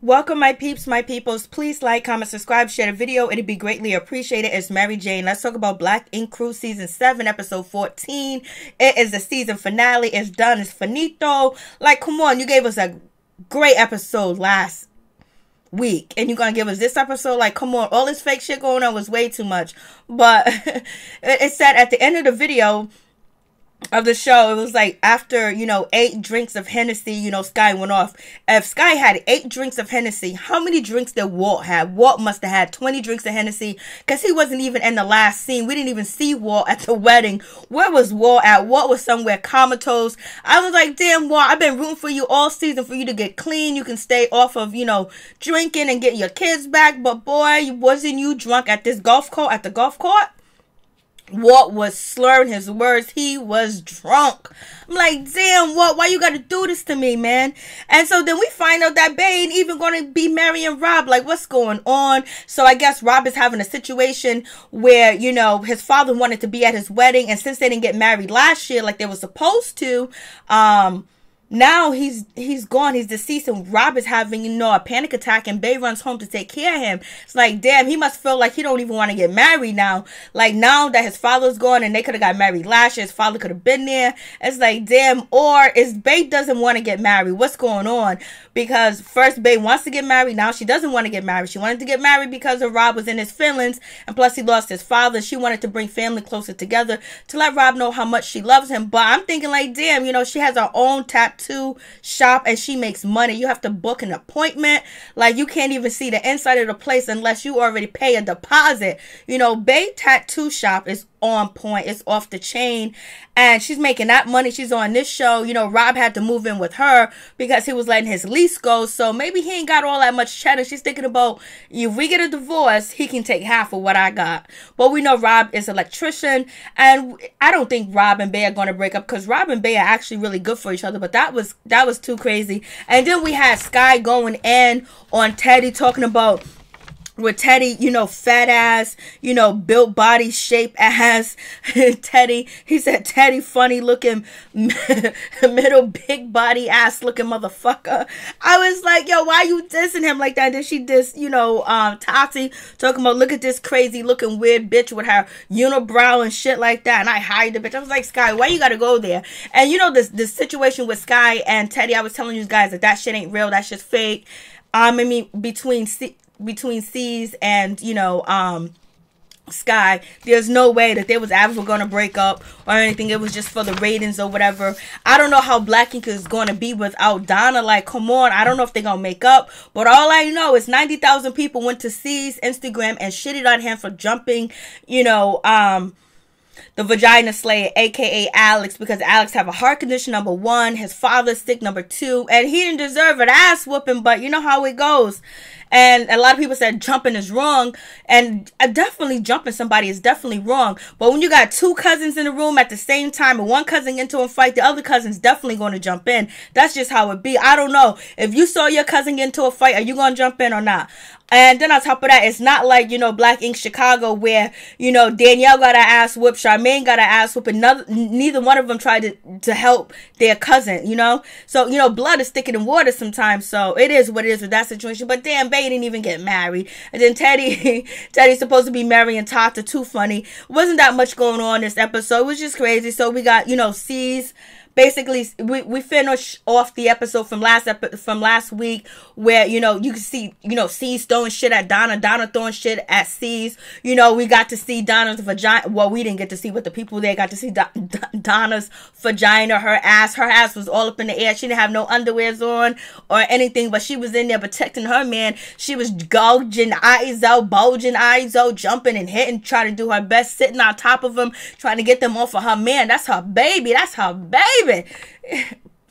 Welcome, my peeps, my peoples. Please like, comment, subscribe, share the video. It'd be greatly appreciated. It's Mary Jane. Let's talk about Black Ink Crew Season 7, Episode 14. It is the season finale. It's done. It's finito. Like, come on. You gave us a great episode last week, and you're gonna give us this episode? Like, come on. All this fake shit going on was way too much. But it said at the end of the video of the show, it was like after 8 drinks of Hennessy, Sky went off. If Sky had 8 drinks of Hennessy, how many drinks did Walt have? Walt must have had 20 drinks of Hennessy, because he wasn't even in the last scene. We didn't even see Walt at the wedding. Where was Walt at? Walt was somewhere comatose. I was like, damn, Walt, I've been rooting for you all season for you to get clean. You can stay off of drinking and get your kids back. But boy, wasn't you drunk at the golf court? Walt was slurring his words. He was drunk. I'm like, damn, Walt, why you gotta do this to me, man? And so then we find out that Bae ain't even gonna be marrying Rob. Like, what's going on? So I guess Rob is having a situation where, his father wanted to be at his wedding, and since they didn't get married last year like they were supposed to, now he's gone. He's deceased, and Rob is having, a panic attack, and Bae runs home to take care of him. It's like, damn, he must feel like he don't even want to get married now. Like, now that his father's gone and they could have got married last year, his father could have been there. It's like, damn, or is Bae doesn't want to get married? What's going on? Because first Bae wants to get married, now she doesn't want to get married. She wanted to get married because of Rob was in his feelings, and plus he lost his father. She wanted to bring family closer together to let Rob know how much she loves him. But I'm thinking like, damn, she has her own tattoo shop and she makes money. You have to book an appointment. Like, you can't even see the inside of the place unless you already pay a deposit. Bae tattoo shop is on point. It's off the chain, and she's making that money. She's on this show. Rob had to move in with her because he was letting his lease go, so maybe he ain't got all that much cheddar. She's thinking about, if we get a divorce, he can take half of what I got. But we know Rob is an electrician, and I don't think Rob and Bae are going to break up, because Rob and Bae are actually really good for each other. But that was too crazy. And then we had Sky going in on Teddy, talking about with Teddy, fat ass, built body shape ass. Teddy, he said, Teddy funny looking, middle big body ass looking motherfucker. I was like, yo, why you dissing him like that? And then she dissed, Tati, talking about, look at this crazy looking weird bitch with her unibrow and shit like that. And I hired the bitch. I was like, Sky, why you gotta go there? And this situation with Sky and Teddy, I was telling you guys that shit ain't real. That shit's fake. I mean, between C's and Sky, there's no way that they was ever going to break up or anything. It was just for the ratings or whatever. I don't know how Black Ink is going to be without Donna. Like, come on, I don't know if they're going to make up, but all I know is 90,000 people went to C's Instagram and shitted on him for jumping the vagina slayer, aka Alex, because Alex have a heart condition, number 1, his father's sick, number 2, and he didn't deserve an ass whooping, but you know how it goes. And a lot of people said jumping is wrong, and definitely jumping somebody is definitely wrong. But when you got 2 cousins in the room at the same time, and one cousin into a fight, the other cousin's definitely going to jump in. That's just how it be. I don't know. If you saw your cousin get into a fight, are you going to jump in or not? And then on top of that, it's not like, Black Ink Chicago where, Danielle got her ass whooped, Charmaine got her ass whooped, and neither one of them tried to help their cousin, So, blood is thicker than water sometimes, so it is what it is with that situation. But damn, Bae didn't even get married. And then Teddy's supposed to be marrying Tata, too funny. Wasn't that much going on this episode. It was just crazy. So we got, C's. Basically, we finish off the episode from last week where, you can see, C's throwing shit at Donna throwing shit at C's. We got to see Donna's vagina. Well, we didn't get to see, but the people there got to see Donna's vagina, her ass. Her ass was all up in the air. She didn't have no underwears on or anything, but she was in there protecting her man. She was gouging eyes out, bulging eyes out, jumping and hitting, trying to do her best, sitting on top of him, trying to get them off of her man. That's her baby. That's her baby.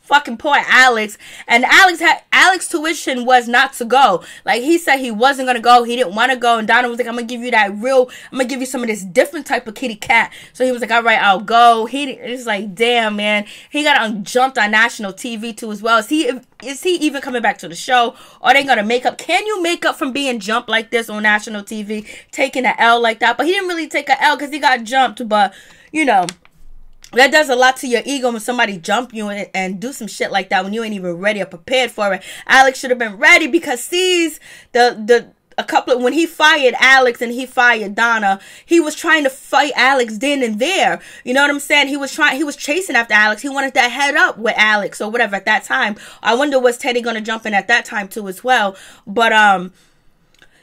Fucking poor Alex. And Alex tuition was not to go. Like, he said he wasn't gonna go. He didn't want to go. And Donna was like, I'm gonna give you some of this different type of kitty cat. So he was like, all right, I'll go. It's like, damn, man. He got jumped on national TV too as well. Is he even coming back to the show? Are they gonna make up? Can you make up from being jumped like this on national TV, taking an L like that? But he didn't really take an L because he got jumped. But That does a lot to your ego when somebody jump you and do some shit like that when you ain't even ready or prepared for it. Alex should have been ready because sees when he fired Alex and he fired Donna, he was trying to fight Alex then and there. You know what I'm saying? He was chasing after Alex. He wanted that head up with Alex or whatever at that time. I wonder, was Teddy gonna jump in at that time too as well? But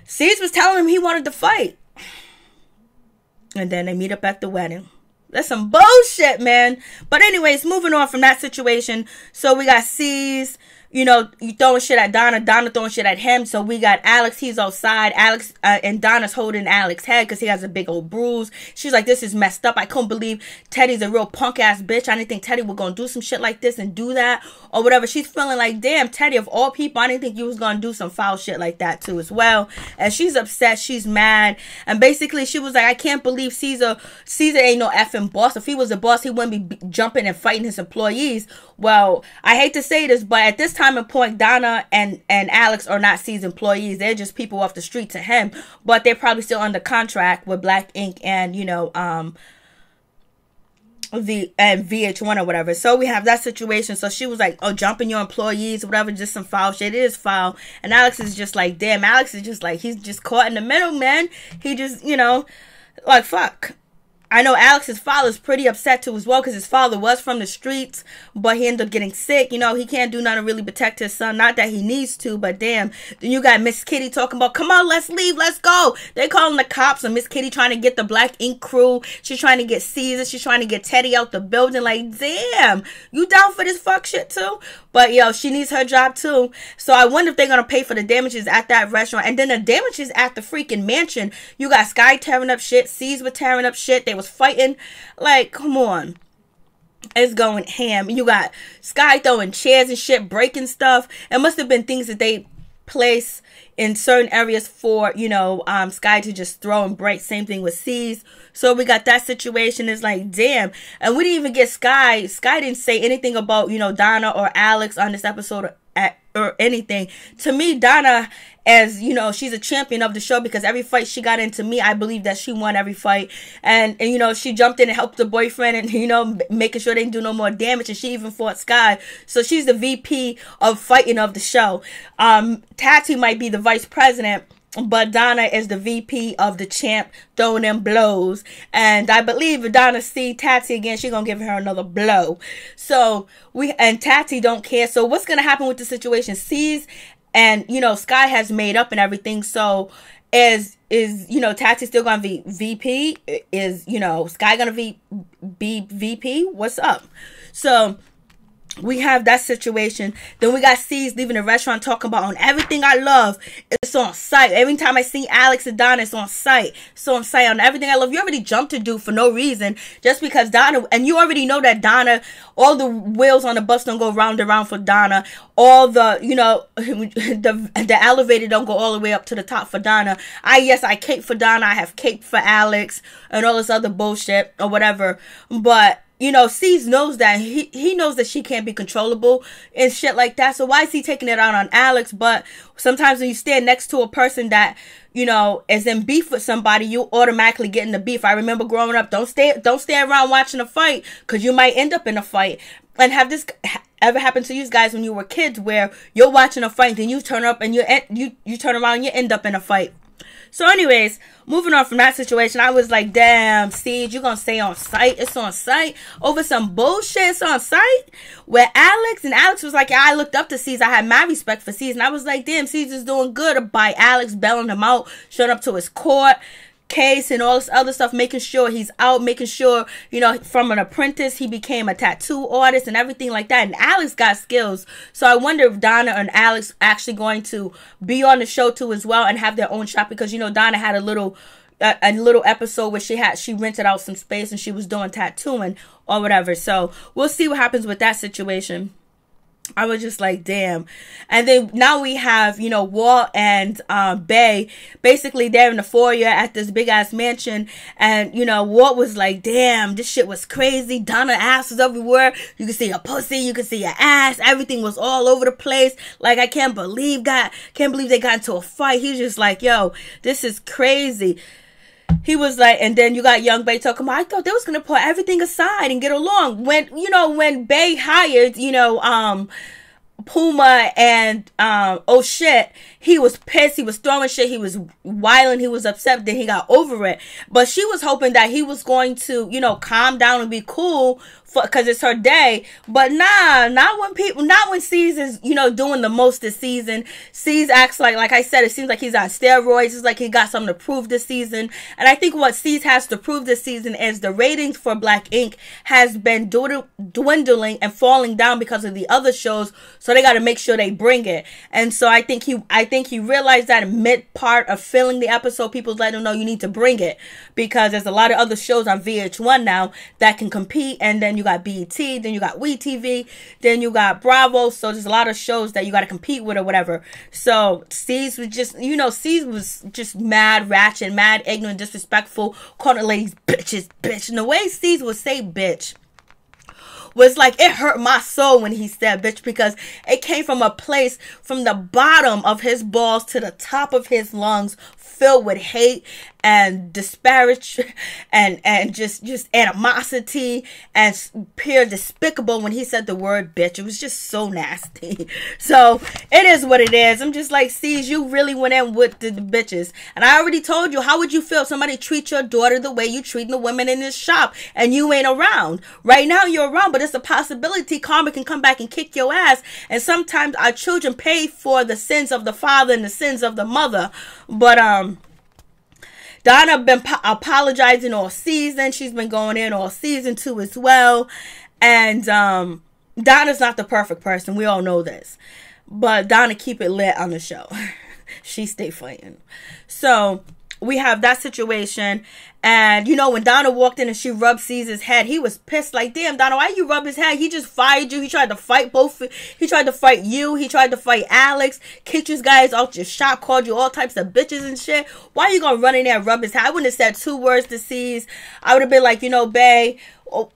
Cease was telling him he wanted to fight. And then they meet up at the wedding. That's some bullshit, man. But anyways, moving on from that situation. So we got C's, you throwing shit at Donna. Donna throwing shit at him. So we got Alex. He's outside. Alex and Donna's holding Alex's head because he has a big old bruise. She's like, this is messed up. I couldn't believe Teddy's a real punk ass bitch. I didn't think Teddy was going to do some shit like this and do that or whatever. She's feeling like, damn, Teddy, of all people, I didn't think you was going to do some foul shit like that too as well. And she's upset. She's mad. And basically she was like, I can't believe Caesar ain't no effing boss. If he was a boss, he wouldn't be jumping and fighting his employees. Well, I hate to say this, but at this time and point, Donna and Alex are not C's employees. They're just people off the street to him, but they're probably still under contract with Black Ink and VH1 or whatever. So we have that situation. So she was like, oh, jumping your employees, whatever, just some foul shit. It is foul. And Alex is just like, damn, Alex is just like, he's just caught in the middle, man. He just, like, fuck. I know Alex's father's pretty upset too as well because his father was from the streets, but he ended up getting sick. He can't do nothing to really protect his son. Not that he needs to, but damn. Then you got Miss Kitty talking about, come on, let's leave, let's go. They calling the cops and Miss Kitty trying to get the Black Ink crew. She's trying to get Caesar. She's trying to get Teddy out the building. Like, damn, you down for this fuck shit too? But yo, she needs her job too. So I wonder if they're going to pay for the damages at that restaurant. And then the damages at the freaking mansion. You got Sky tearing up shit. Caesar was tearing up shit. They was fighting. Like, come on. It's going ham. You got Sky throwing chairs and shit, breaking stuff. It must have been things that they place in certain areas for, Sky to just throw and break. Same thing with C's. So we got that situation. It's like, damn. And we didn't even get Sky. Sky didn't say anything about, Donna or Alex on this episode or anything. To me, Donna, as she's a champion of the show because every fight she got into, me, I believe that she won every fight. And she jumped in and helped the boyfriend and, making sure they didn't do no more damage. And she even fought Sky. So she's the VP of fighting of the show. Tati might be the vice president, but Donna is the VP of the champ, throwing them blows. And I believe if Donna see Tati again, she's going to give her another blow. So and Tati don't care. So what's going to happen with the situation? Sees and, Sky has made up and everything. So is Tati still going to be VP? Is, Sky going to be VP? What's up? So we have that situation. Then we got C's leaving the restaurant talking about, on everything I love, it's on site. Every time I see Alex and Donna, it's on site. It's on site. On everything I love. You already jumped to do for no reason. Just because Donna, and you already know that Donna, all the wheels on the bus don't go round and round for Donna. All the, the elevator don't go all the way up to the top for Donna. I cape for Donna. I have cape for Alex and all this other bullshit or whatever. But C's knows that. He knows that she can't be controllable and shit like that. So why is he taking it out on Alex? But sometimes when you stand next to a person that, is in beef with somebody, you automatically get in the beef. I remember growing up, don't stay around watching a fight because you might end up in a fight. And have this ever happened to you guys when you were kids where you're watching a fight, then you turn up and you turn around and you end up in a fight? So anyways, moving on from that situation, I was like, damn, Siege, you're going to stay on site? It's on site? Over some bullshit, it's on site? Where Alex was like, yeah, I looked up to Siege. I had my respect for Siege. And I was like, damn, Siege is doing good by Alex bailing him out, showing up to his court case and all this other stuff, making sure he's out, making sure, from an apprentice, he became a tattoo artist and everything like that. And Alex got skills. So I wonder if Donna and Alex actually going to be on the show too as well and have their own shop, because, Donna had a little episode where she rented out some space and she was doing tattooing or whatever. So we'll see what happens with that situation. I was just like, damn. And then now we have, Walt and Bay. Basically, they're in the foyer at this big ass mansion. And, Walt was like, damn, this shit was crazy. Donna ass was everywhere. You can see her pussy. You can see her ass. Everything was all over the place. Like, I can't believe they got into a fight. He's just like, yo, this is crazy. he was like, and then you got Young Bay talking about, I thought they was gonna put everything aside and get along. When, you know, when Bay hired, you know, Puma and oh shit, he was pissed, he was throwing shit, he was wilding, he was upset, then he got over it. But she was hoping that he was going to, you know, calm down and be cool because it's her day. But nah, not when C's is, you know, doing the most this season. C's acts like I said, it seems like he's on steroids. It's like he got something to prove this season. And I think what C's has to prove this season is the ratings for Black Ink has been dwindling and falling down because of the other shows. So they got to make sure they bring it. And so I think he realized that in mid part of filming the episode, people let him know you need to bring it, because there's a lot of other shows on VH1 now that can compete. And then you got BET, then you got WeTV, then you got Bravo. So there's a lot of shows that you got to compete with or whatever. So C's was just, you know, C's was just mad ratchet, mad ignorant, disrespectful, calling ladies bitches, bitch. And the way C's would say bitch was like, it hurt my soul when he said bitch, because it came from a place from the bottom of his balls to the top of his lungs, filled with hate and disparage and just animosity and pure despicable when he said the word bitch. It was just so nasty. So it is what it is. I'm just like, C's, you really went in with the bitches. And I already told you, how would you feel if somebody treat your daughter the way you treating the women in this shop and you ain't around? Right now you're around, but it's a possibility karma can come back and kick your ass. And sometimes our children pay for the sins of the father and the sins of the mother. But Donna been apologizing all season. She's been going in all season 2 as well. And Donna's not the perfect person. We all know this. But Donna keep it lit on the show. She stay fighting. So we have that situation. And, you know, when Donna walked in and she rubbed C's head, he was pissed. Like, damn, Donna, why you rub his head? He just fired you. He tried to fight he tried to fight you. He tried to fight Alex. Kicked you guys out your shop. Called you all types of bitches and shit. Why you gonna run in there and rub his head? I wouldn't have said 2 words to C's. I would have been like, you know, bae,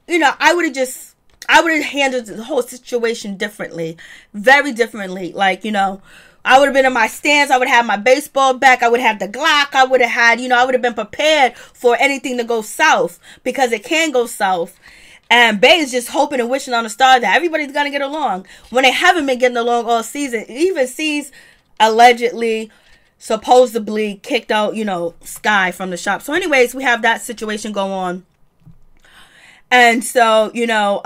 you know, I would have handled the whole situation differently. Very differently. Like, you know, I would have been in my stance. I would have my baseball bat. I would have the Glock. I would have had, you know, I would have been prepared for anything to go south, because it can go south. And Bay is just hoping and wishing on a star that everybody's going to get along when they haven't been getting along all season. Even C's allegedly, supposedly kicked out, you know, Sky from the shop. So anyways, we have that situation go on. And so, you know,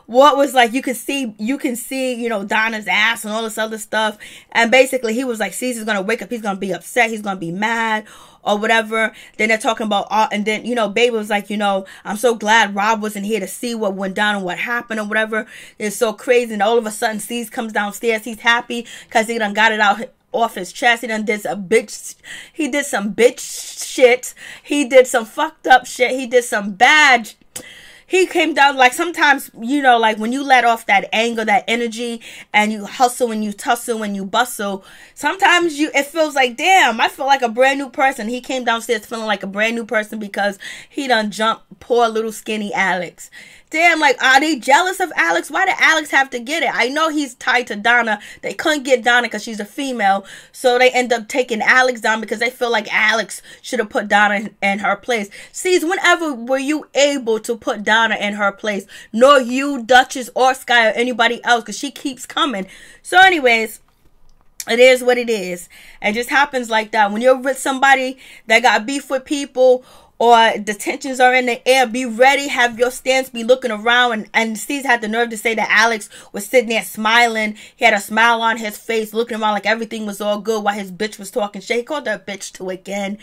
what was like, you can see, you know, Donna's ass and all this other stuff. And basically he was like, Caesar's gonna wake up, he's gonna be upset, he's gonna be mad or whatever. Then they're talking about, and then, you know, Baby was like, you know, I'm so glad Rob wasn't here to see what went down and what happened or whatever. It's so crazy. And all of a sudden C's comes downstairs, he's happy because he done got it out off his chest. He done did some bitch shit. He did some fucked up shit. He did some bad. He came down, like, sometimes, you know, like when you let off that anger, that energy, and you hustle and you tussle and you bustle, sometimes it feels like, damn, I feel like a brand new person. He came downstairs feeling like a brand new person because he done jumped poor little skinny Alex. Damn, like, are they jealous of Alex? Why did Alex have to get it? I know he's tied to Donna. They couldn't get Donna because she's a female. So they end up taking Alex down because they feel like Alex should have put Donna in her place. See, whenever were you able to put Donna in her place? Nor you, Duchess, or Sky, or anybody else, because she keeps coming. So anyways, it is what it is. It just happens like that. When you're with somebody that got beef with people, or the tensions are in the air, be ready, have your stance, be looking around. And Steve had the nerve to say that Alex was sitting there smiling. He had a smile on his face, looking around like everything was all good while his bitch was talking shit. He called her a bitch too again.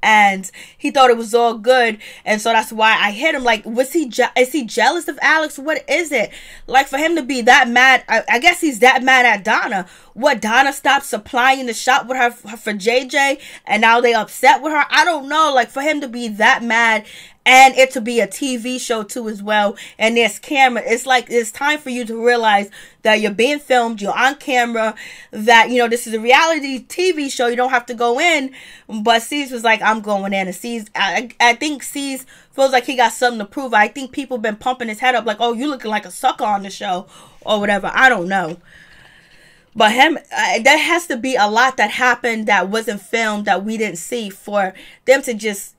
And he thought it was all good. And so that's why I hit him. Like, is he jealous of Alex? What is it? Like, for him to be that mad, I guess he's that mad at Donna. What, Donna stopped supplying the shop with her for JJ, and now they upset with her? I don't know. Like, for him to be that mad, and it to be a TV show too as well, and there's camera, it's like, it's time for you to realize that you're being filmed, you're on camera, that, you know, this is a reality TV show, you don't have to go in. But C's was like, I'm going in. And C's, I think C's feels like he got something to prove. I think people been pumping his head up like, oh, you looking like a sucker on the show or whatever. I don't know. But him, there has to be a lot that happened that wasn't filmed that we didn't see for them to just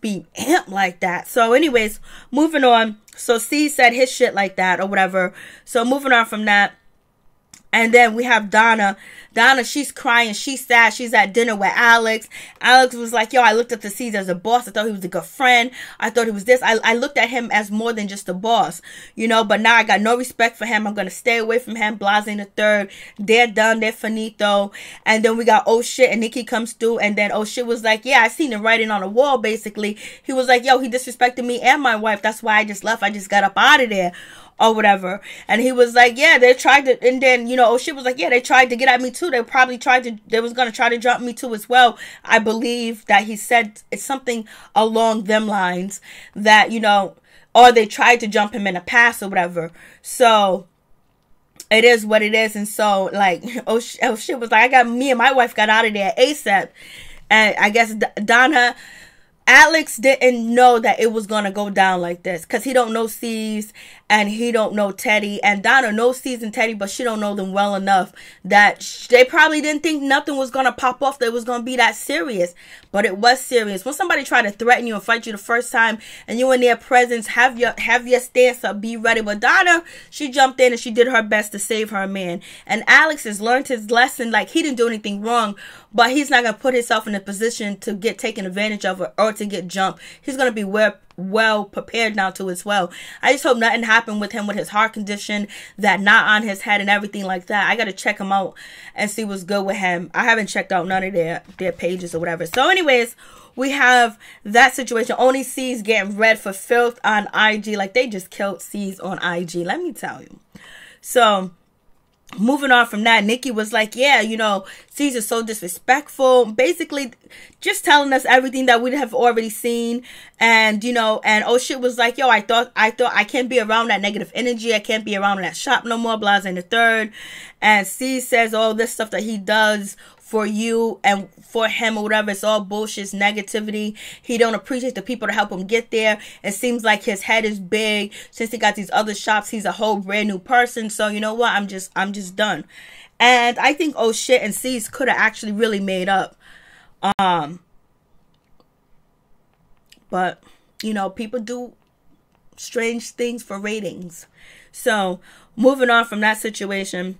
be amped like that. So anyways, moving on. So C said his shit like that or whatever. So moving on from that. And then we have Donna. Donna, she's crying. She's sad. She's at dinner with Alex. Alex was like, yo, I looked at the C's as a boss. I thought he was a good friend. I thought he was this. I looked at him as more than just a boss, you know, but now I got no respect for him. I'm going to stay away from him. Blase the third. They're done. They're finito. And then we got oh shit, and Nikki comes through. And then oh shit was like, yeah, I seen the writing on the wall, basically. He was like, yo, he disrespected me and my wife. That's why I just left. I just got up out of there. Or whatever. And he was like, yeah, they tried to, and then, you know, oh shit was like, yeah, they tried to get at me too. They probably tried to, they was going to try to jump me too as well. I believe that he said it's something along them lines that, you know, or they tried to jump him in the past or whatever. So it is what it is. And so like, oh shit was like, me and my wife got out of there ASAP. And I guess Donna, Alex didn't know that it was going to go down like this because he don't know C's and he don't know Teddy, and Donna knows C's and Teddy, but she don't know them well enough that they probably didn't think nothing was going to pop off, that it was going to be that serious. But it was serious. When somebody tried to threaten you and fight you the first time and you in their presence, have your stance up, be ready. But Donna, she jumped in and she did her best to save her man. And Alex has learned his lesson. Like, he didn't do anything wrong, but he's not going to put himself in a position to get taken advantage of or to get jumped. He's going to be well prepared now to as well. I just hope nothing happened with him with his heart condition, that knot on his head and everything like that. I got to check him out and see what's good with him. I haven't checked out none of their pages or whatever. So anyways, we have that situation. Only C's getting red for filth on IG. Like, they just killed C's on IG, let me tell you. So moving on from that, Nikki was like, yeah, you know, C's is so disrespectful. Basically, just telling us everything that we have already seen. And, you know, and oh shit was like, yo, I thought I can't be around that negative energy. I can't be around that shop no more, Blase in the third. And C says all this stuff that he does for you and for him or whatever, it's all bullshit, negativity. He don't appreciate the people to help him get there. It seems like his head is big. Since he got these other shops, he's a whole brand new person. So you know what? I'm just done. And I think oh shit and C's could have actually really made up. But you know, people do strange things for ratings. So moving on from that situation.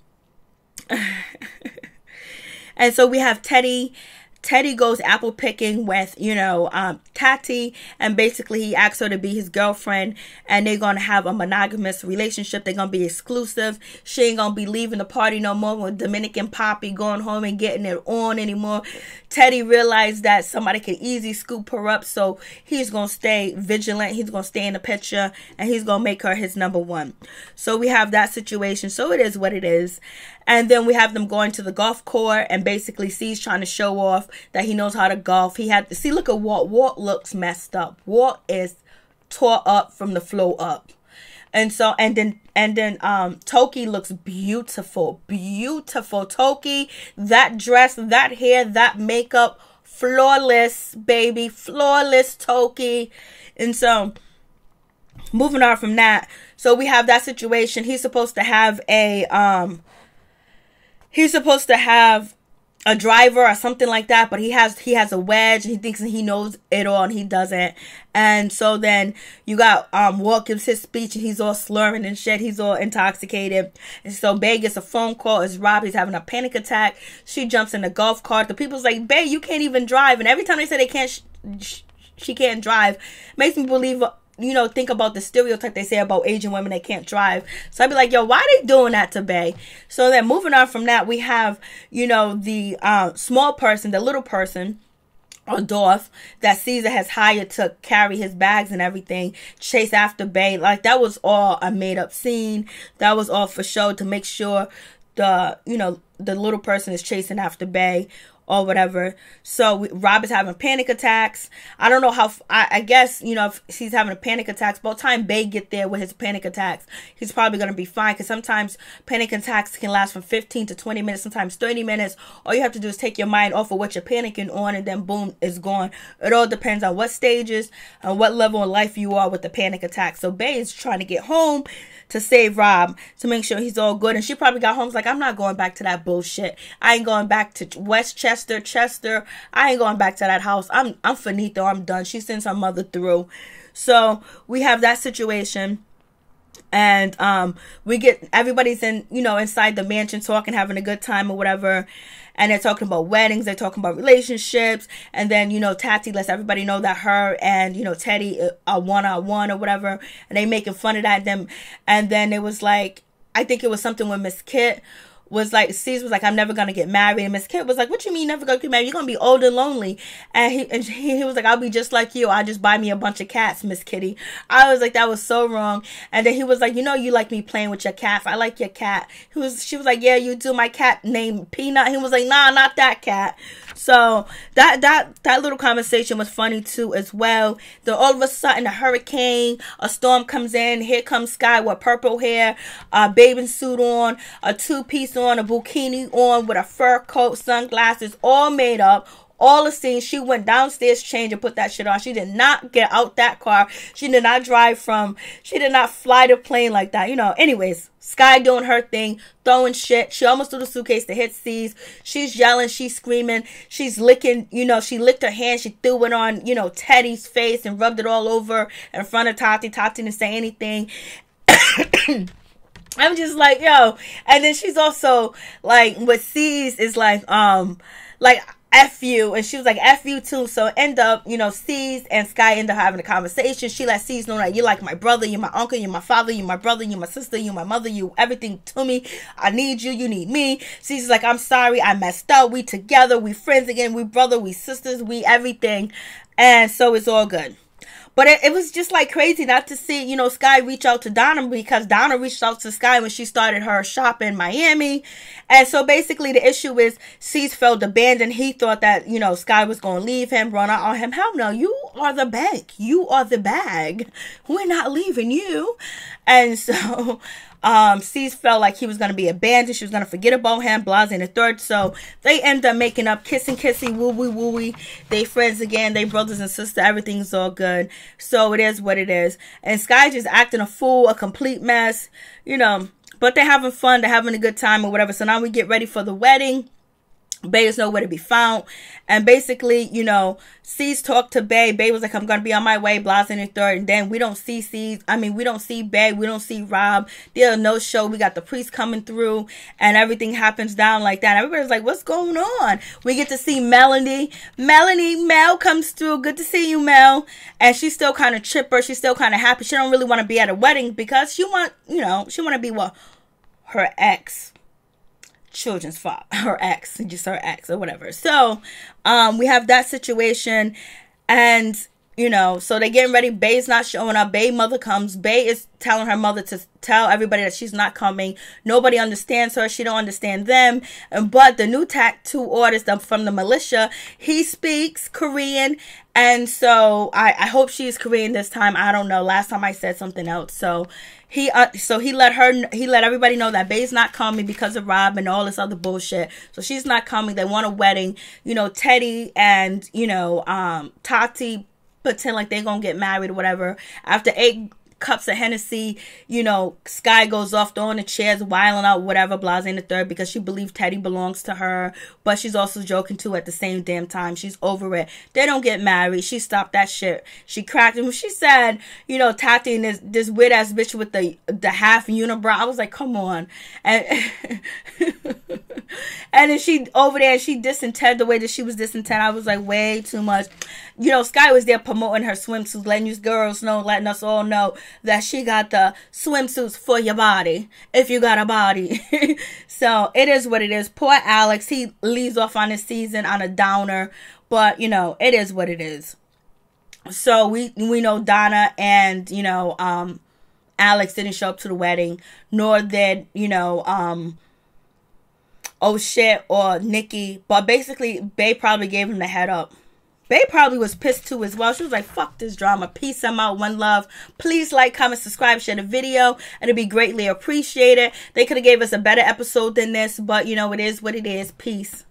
And so we have Teddy. Teddy goes apple picking with, you know, Tati, and basically he asks her to be his girlfriend, and they're going to have a monogamous relationship. They're going to be exclusive. She ain't going to be leaving the party no more with Dominican Poppy, going home and getting it on anymore. Teddy realized that somebody could easily scoop her up, so he's going to stay vigilant. He's going to stay in the picture, and he's going to make her his number one. So we have that situation. So it is what it is. And then we have them going to the golf course, and basically C's trying to show off that he knows how to golf. He had to see, look at Walt. Walt looks messed up. Walt is tore up from the floor up. And so, and then Toki looks beautiful. Beautiful. Toki, that dress, that hair, that makeup, flawless, baby. Flawless Toki. And so, moving on from that. So we have that situation. He's supposed to have a driver or something like that, but he has a wedge, and he thinks he knows it all, and he doesn't. And so then you got Walt gives his speech, and he's all slurring and shit. He's all intoxicated. And so Bae gets a phone call. It's Rob. He's having a panic attack. She jumps in the golf cart. The people's like, Bae, you can't even drive. And every time they say they can't, she can't drive, makes me believe, you know, think about the stereotype they say about Asian women that can't drive. So I'd be like, yo, why are they doing that to Bae? So then moving on from that, we have, you know, the small person, the little person, or Dorf, that Caesar has hired to carry his bags and everything, chase after Bae. Like, that was all a made up scene. That was all for show, to make sure the, you know, the little person is chasing after Bae or whatever. So Rob is having panic attacks. I don't know how, I guess, you know, if he's having a panic attacks, by the time Bae get there with his panic attacks, he's probably going to be fine, because sometimes panic attacks can last from 15 to 20 minutes, sometimes 30 minutes. All you have to do is take your mind off of what you're panicking on, and then boom, it's gone. It all depends on what stages and what level of life you are with the panic attack. So Bae is trying to get home to save Rob, to make sure he's all good. And she probably got home like, I'm not going back to that bullshit. I ain't going back to Westchester, Chester. I ain't going back to that house. I'm finito. I'm done. She sends her mother through. So we have that situation. And we get, everybody's in, you know, inside the mansion talking, having a good time or whatever. And they're talking about weddings. They're talking about relationships. And then, you know, Tati lets everybody know that her and, you know, Teddy are one-on-one or whatever. And they making fun of that. And then it was like, I think it was something with Miss Kit was like, C's was like, I'm never gonna get married. And Miss Kit was like, what you mean never gonna get married? You're gonna be old and lonely. And he was like, I'll be just like you. I'll just buy me a bunch of cats, Miss Kitty. I was like, that was so wrong. And then he was like, you know, you like me playing with your cat. I like your cat. She was like, yeah, you do. My cat named Peanut. He was like, nah, not that cat. So that little conversation was funny too as well. Then all of a sudden a hurricane, a storm comes in. Here comes Sky with purple hair, a bathing suit on, a two-piece on, a bikini on with a fur coat, sunglasses, all made up. All the scenes, she went downstairs, changed, and put that shit on. She did not get out that car. She did not she did not fly the plane like that. You know, anyways, Sky doing her thing, throwing shit. She almost threw the suitcase to hit C's. She's yelling, she's screaming, she's licking, you know, she licked her hand, she threw it on, you know, Teddy's face and rubbed it all over in front of Tati. Tati didn't say anything. I'm just like, yo. And then she's also like, what C's is like F you, and she was like, F you too. So end up, you know, C's and Sky end up having a conversation. She let C's know that you're like my brother, you're my uncle, you're my father, you're my brother, you're my sister, you're my mother, you everything to me. I need you, you need me. C's is like, I'm sorry, I messed up. We together, we friends again, we brother, we sisters, we everything. And so it's all good. But it was just like crazy not to see, you know, Sky reach out to Donna, because Donna reached out to Sky when she started her shop in Miami. And so basically the issue is C's felt abandoned. He thought that, you know, Sky was going to leave him, run out on him. Hell no, you are the bank. You are the bag. We're not leaving you. And so C's felt like he was going to be abandoned. She was going to forget about him, blase and the third. So they end up making up, kissing, woo-wee, woo-wee. They friends again. They brothers and sisters. Everything's all good. So it is what it is. And Sky just acting a fool, a complete mess, you know. But they're having fun. They're having a good time or whatever. So now we get ready for the wedding. Bay is nowhere to be found. And basically, you know, C's talked to Bay. Bay was like, I'm going to be on my way, blase and the third. And then we don't see C's. I mean, we don't see Bay. We don't see Rob. There's no show. We got the priest coming through and everything happens down like that. Everybody's like, what's going on? We get to see Melanie. Mel comes through. Good to see you, Mel. And she's still kind of chipper. She's still kind of happy. She don't really want to be at a wedding because she want, you know, she want to be with her ex. Children's father, her ex or whatever. So we have that situation, and you know, so they're getting ready. Bay's not showing up. Bay mother comes. Bay is telling her mother to tell everybody that she's not coming. Nobody understands her. She don't understand them. But the new tattoo artist from the militia, he speaks Korean. And so I hope she's Korean this time. I don't know. Last time I said something else. So he let everybody know that Bay's not coming because of Rob and all this other bullshit. So she's not coming. They want a wedding. You know, Teddy and, you know, Tati pretend like they're gonna get married or whatever. After 8 cups of Hennessy, you know, Sky goes off throwing the chairs, wiling out, whatever, blase in the third, because she believes Teddy belongs to her. But she's also joking too at the same damn time. She's over it. They don't get married. She stopped that shit. She cracked him. She said, you know, Tati and this weird ass bitch with the half unibrow. I was like, come on. And and then she over there, she dissing Ted the way that she was dissing Ted. I was like, way too much. You know, Sky was there promoting her swimsuits, letting you girls know, letting us all know that she got the swimsuits for your body, if you got a body. So it is what it is. Poor Alex, he leaves off on his season on a downer, but you know, it is what it is. So we know Donna and, you know, Alex didn't show up to the wedding, nor did, you know, oh shit or Nikki, but basically Bay probably gave him the head up. Bay probably was pissed too as well. She was like, fuck this drama. Peace, I'm out. One love. Please like, comment, subscribe, share the video. And it'd be greatly appreciated. They could have gave us a better episode than this, but you know, it is what it is. Peace.